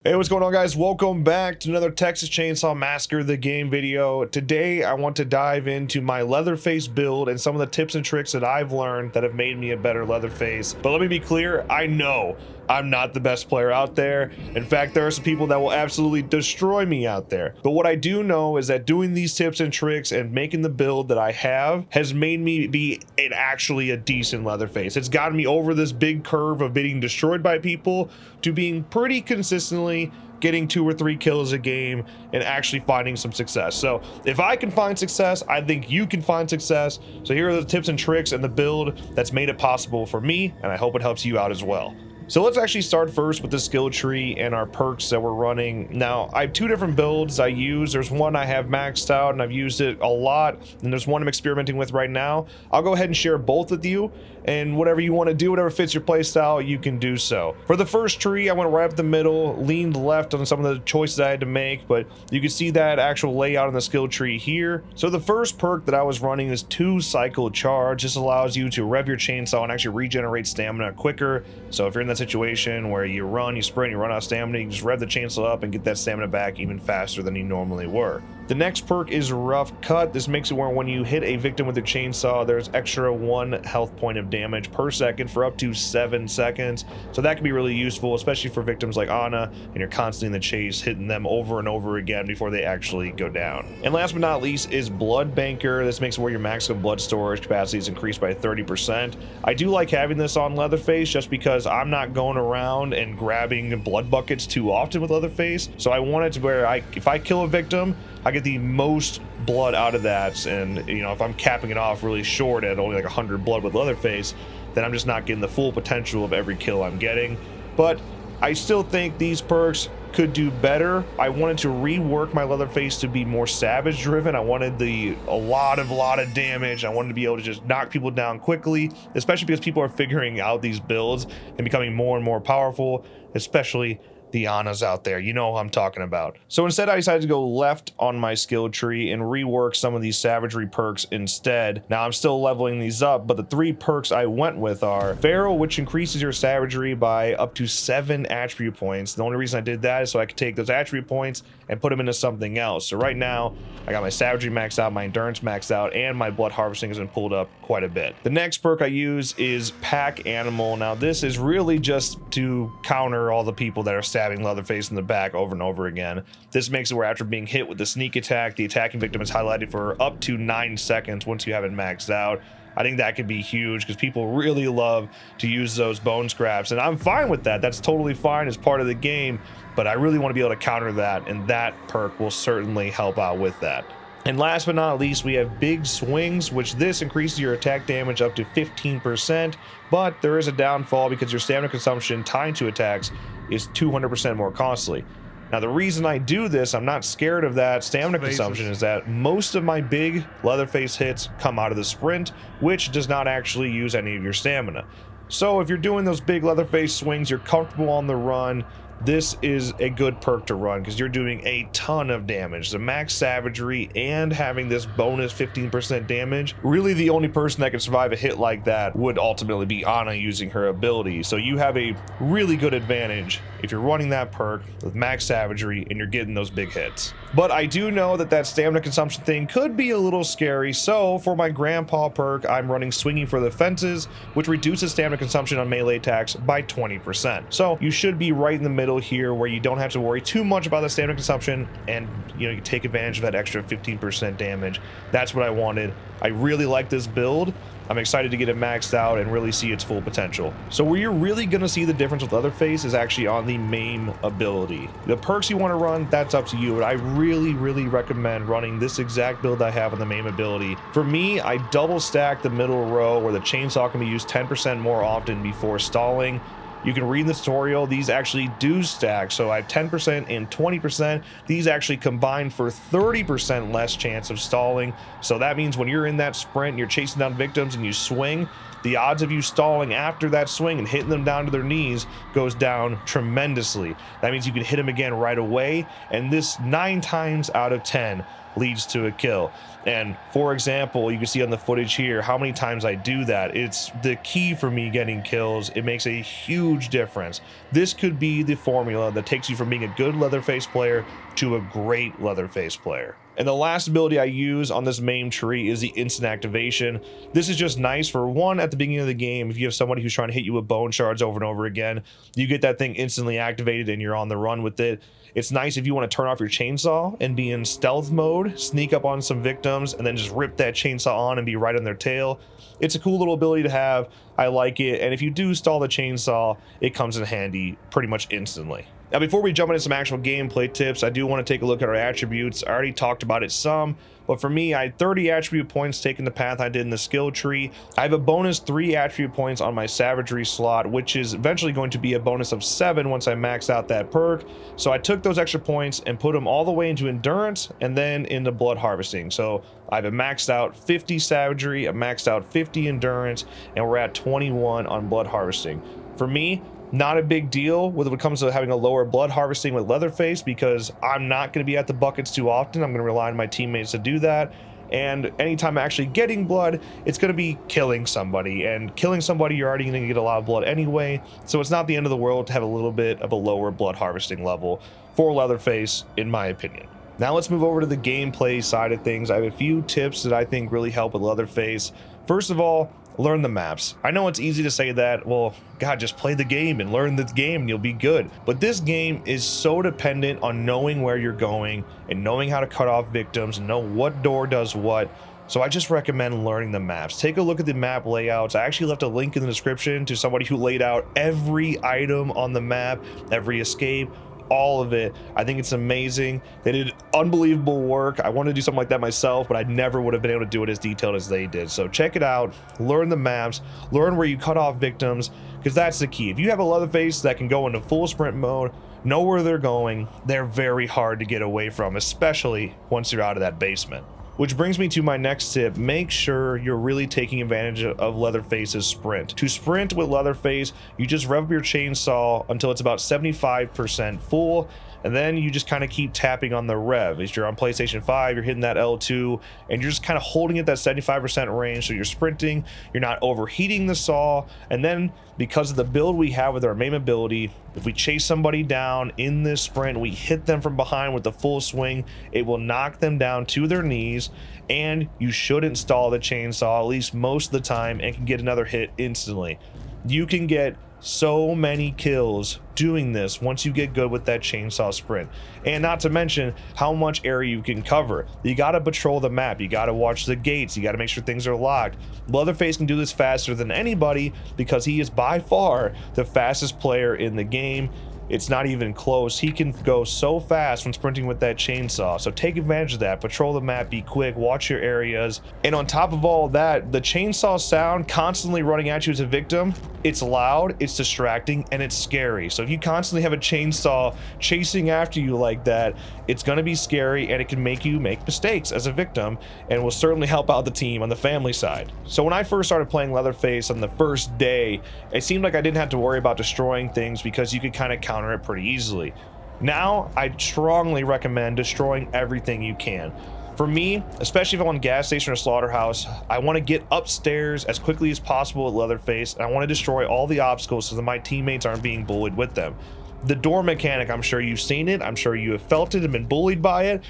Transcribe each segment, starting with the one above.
Hey, what's going on, guys? Welcome back to another Texas Chain Saw Massacre, the game video. Today, I want to dive into my Leatherface build and some of the tips and tricks that I've learned that have made me a better Leatherface. But let me be clear, I know I'm not the best player out there. In fact, there are some people that will absolutely destroy me out there. But what I do know is that doing these tips and tricks and making the build that I have has made me be actually a decent Leatherface. It's gotten me over this big curve of being destroyed by people to being pretty consistently getting 2 or 3 kills a game and actually finding some success. So if I can find success, I think you can find success. So here are the tips and tricks and the build that's made it possible for me, and I hope it helps you out as well. So let's actually start first with the skill tree and our perks that we're running. Now, I have 2 different builds I use. There's one I have maxed out and I've used it a lot, and there's one I'm experimenting with right now. I'll go ahead and share both with you, and whatever you want to do, whatever fits your playstyle, you can do so. For the first tree, I went right up the middle, leaned left on some of the choices I had to make, but you can see that actual layout on the skill tree here. So the first perk that I was running is 2 cycle charge. This allows you to rev your chainsaw and actually regenerate stamina quicker. So if you're in that situation where you run, you sprint, you run out of stamina, you can just rev the chainsaw up and get that stamina back even faster than you normally were. The next perk is Rough Cut. This makes it where when you hit a victim with a chainsaw, there's extra 1 health point of damage per second for up to 7 seconds. So that can be really useful, especially for victims like Anna, and you're constantly in the chase, hitting them over and over again before they actually go down. And last but not least is Blood Banker. This makes it where your maximum blood storage capacity is increased by 30%. I do like having this on Leatherface just because I'm not going around and grabbing blood buckets too often with Leatherface. So I want it to where if I kill a victim, I get the most blood out of that, and you know, if I'm capping it off really short at only like 100 blood with Leatherface, then I'm just not getting the full potential of every kill I'm getting. But I still think these perks could do better. I wanted to rework my Leatherface to be more savage driven. I wanted a lot of damage. I wanted to be able to just knock people down quickly, especially because people are figuring out these builds and becoming more and more powerful, especially the Annas out there. You know who I'm talking about. So instead, I decided to go left on my skill tree and rework some of these savagery perks instead. Now I'm still leveling these up, but the 3 perks I went with are Feral, which increases your savagery by up to 7 attribute points. The only reason I did that is so I could take those attribute points and put them into something else. So right now, I got my savagery maxed out, my endurance maxed out, and my blood harvesting has been pulled up quite a bit. The next perk I use is Pack Animal. Now this is really just to counter all the people that are stabbing Leatherface in the back over and over again. This makes it where after being hit with the sneak attack, the attacking victim is highlighted for up to 9 seconds once you have it maxed out. I think that could be huge because people really love to use those bone scraps, and I'm fine with that. That's totally fine as part of the game, but I really want to be able to counter that, and that perk will certainly help out with that. And last but not least, we have Big Swings, which this increases your attack damage up to 15%, but there is a downfall because your stamina consumption tied to attacks is 200% more costly. Now, the reason I do this, I'm not scared of that stamina consumption, is that most of my big Leatherface hits come out of the sprint, which does not actually use any of your stamina. So if you're doing those big Leatherface swings, you're comfortable on the run, this is a good perk to run because you're doing a ton of damage. The max savagery and having this bonus 15% damage, really the only person that could survive a hit like that would ultimately be Anna using her ability. So you have a really good advantage if you're running that perk with max savagery and you're getting those big hits. But I do know that stamina consumption thing could be a little scary, so for my Grandpa perk, I'm running Swinging for the Fences, which reduces stamina consumption on melee attacks by 20%. So you should be right in the middle here where you don't have to worry too much about the stamina consumption, and you take advantage of that extra 15% damage. That's what I wanted. I really like this build. I'm excited to get it maxed out and really see its full potential. So where you're really going to see the difference with Leatherface is actually on the maim ability. The perks you want to run, that's up to you, but I really recommend running this exact build I have on the maim ability. For me, I double stack the middle row where the chainsaw can be used 10% more often before stalling. You can read in the tutorial, these actually do stack. So I have 10% and 20%. These actually combine for 30% less chance of stalling. So that means when you're in that sprint, you're chasing down victims and you swing, the odds of you stalling after that swing and hitting them down to their knees goes down tremendously. That means you can hit them again right away. And this 9 times out of 10 leads to a kill. And for example, you can see on the footage here how many times I do that. It's the key for me getting kills. It makes a huge difference. This could be the formula that takes you from being a good Leatherface player to a great Leatherface player. And the last ability I use on this main tree is the instant activation. This is just nice for one, at the beginning of the game, if you have somebody who's trying to hit you with bone shards over and over again, you get that thing instantly activated and you're on the run with it. It's nice if you want to turn off your chainsaw and be in stealth mode, sneak up on some victims, and then just rip that chainsaw on and be right on their tail. It's a cool little ability to have. I like it. And if you do stall the chainsaw, it comes in handy pretty much instantly. Now, before we jump into some actual gameplay tips, I do want to take a look at our attributes. I already talked about it some, but for me, I had 30 attribute points taking the path I did in the skill tree. I have a bonus 3 attribute points on my savagery slot, which is eventually going to be a bonus of 7 once I max out that perk. So I took those extra points and put them all the way into endurance and then into blood harvesting. So I have a maxed out 50 savagery, a maxed out 50 endurance, and we're at 21 on blood harvesting. For me, not a big deal when it comes to having a lower blood harvesting with Leatherface, because I'm not going to be at the buckets too often. I'm going to rely on my teammates to do that. And anytime I'm actually getting blood, it's going to be killing somebody. And killing somebody, you're already going to get a lot of blood anyway. So it's not the end of the world to have a little bit of a lower blood harvesting level for Leatherface, in my opinion. Now let's move over to the gameplay side of things. I have a few tips that I think really help with Leatherface. First of all, learn the maps. I know it's easy to say that, well, God, just play the game and learn the game and you'll be good. But this game is so dependent on knowing where you're going and knowing how to cut off victims and know what door does what. So I just recommend learning the maps. Take a look at the map layouts. I actually left a link in the description to somebody who laid out every item on the map, every escape, all of it. I think it's amazing. They did unbelievable work. I wanted to do something like that myself, but I never would have been able to do it as detailed as they did. So check it out, learn the maps, learn where you cut off victims, because that's the key. If you have a Leatherface that can go into full sprint mode, know where they're going, they're very hard to get away from, especially once you're out of that basement. Which brings me to my next tip. Make sure you're really taking advantage of Leatherface's sprint. To sprint with Leatherface, you just rev up your chainsaw until it's about 75% full, and then you just kind of keep tapping on the rev. If you're on PlayStation 5, you're hitting that L2, and you're just kind of holding it that 75% range, so you're sprinting, you're not overheating the saw, and then because of the build we have with our main ability, if we chase somebody down in this sprint, we hit them from behind with the full swing, it will knock them down to their knees, and you should install the chainsaw at least most of the time and can get another hit instantly. You can get so many kills doing this once you get good with that chainsaw sprint, and not to mention how much area you can cover. You got to patrol the map, you got to watch the gates, you got to make sure things are locked. Leatherface can do this faster than anybody because he is by far the fastest player in the game. It's not even close. He can go so fast when sprinting with that chainsaw. So take advantage of that. Patrol the map, be quick, watch your areas. And on top of all that, the chainsaw sound constantly running at you as a victim, it's loud, it's distracting, and it's scary. So if you constantly have a chainsaw chasing after you like that, it's gonna be scary and it can make you make mistakes as a victim, and will certainly help out the team on the family side. So when I first started playing Leatherface on the first day, it seemed like I didn't have to worry about destroying things because you could kind of counter it pretty easily. Now, I strongly recommend destroying everything you can. For me, especially if I'm on a gas station or slaughterhouse, I want to get upstairs as quickly as possible with Leatherface, and I want to destroy all the obstacles so that my teammates aren't being bullied with them. The door mechanic, I'm sure you've seen it, I'm sure you have felt it and been bullied by it.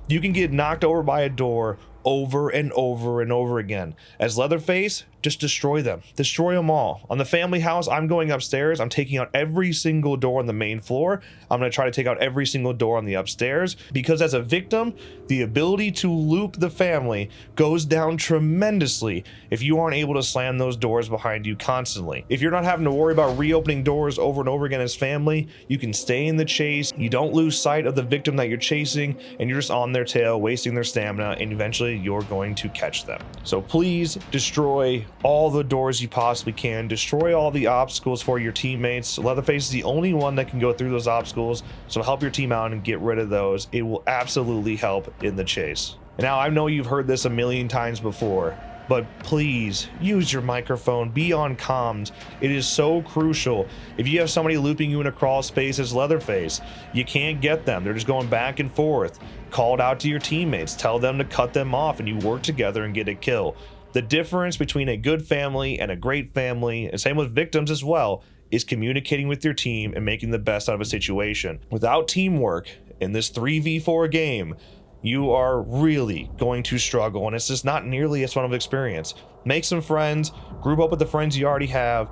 You can get knocked over by a door over and over and over again. As Leatherface, just destroy them. Destroy them all. On the family house, I'm going upstairs. I'm taking out every single door on the main floor. I'm going to try to take out every single door on the upstairs, because as a victim, the ability to loop the family goes down tremendously if you aren't able to slam those doors behind you constantly. If you're not having to worry about reopening doors over and over again as family, you can stay in the chase. You don't lose sight of the victim that you're chasing, and you're just on their tail, wasting their stamina, and eventually you're going to catch them. So please destroy all the doors you possibly can. Destroy all the obstacles for your teammates. Leatherface is the only one that can go through those obstacles, so help your team out and get rid of those. It will absolutely help in the chase. Now, I know you've heard this a million times before, but please use your microphone, be on comms. It is so crucial. If you have somebody looping you in a crawl space as Leatherface, you can't get them. They're just going back and forth. Call it out to your teammates, tell them to cut them off, and you work together and get a kill. The difference between a good family and a great family, and same with victims as well, is communicating with your team and making the best out of a situation. Without teamwork in this 3v4 game, you are really going to struggle, and it's just not nearly as fun of an experience. Make some friends, group up with the friends you already have,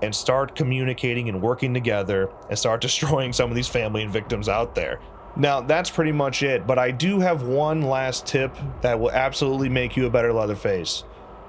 and start communicating and working together and start destroying some of these family and victims out there. Now, that's pretty much it, but I do have one last tip that will absolutely make you a better Leatherface.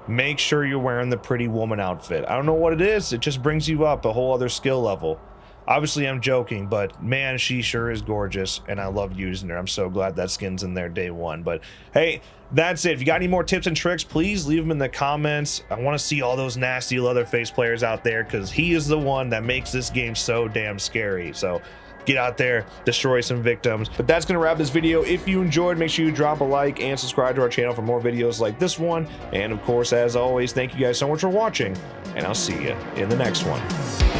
Make sure you're wearing the pretty woman outfit. I don't know what it is, it just brings you up a whole other skill level. Obviously, I'm joking, but man, she sure is gorgeous, and I love using her. I'm so glad that skin's in there day one. But hey, that's it. If you got any more tips and tricks, please leave them in the comments. I want to see all those nasty Leatherface players out there, because he is the one that makes this game so damn scary. So get out there, destroy some victims. But that's gonna wrap this video. If you enjoyed, make sure you drop a like and subscribe to our channel for more videos like this one. And of course, as always, thank you guys so much for watching, and I'll see you in the next one.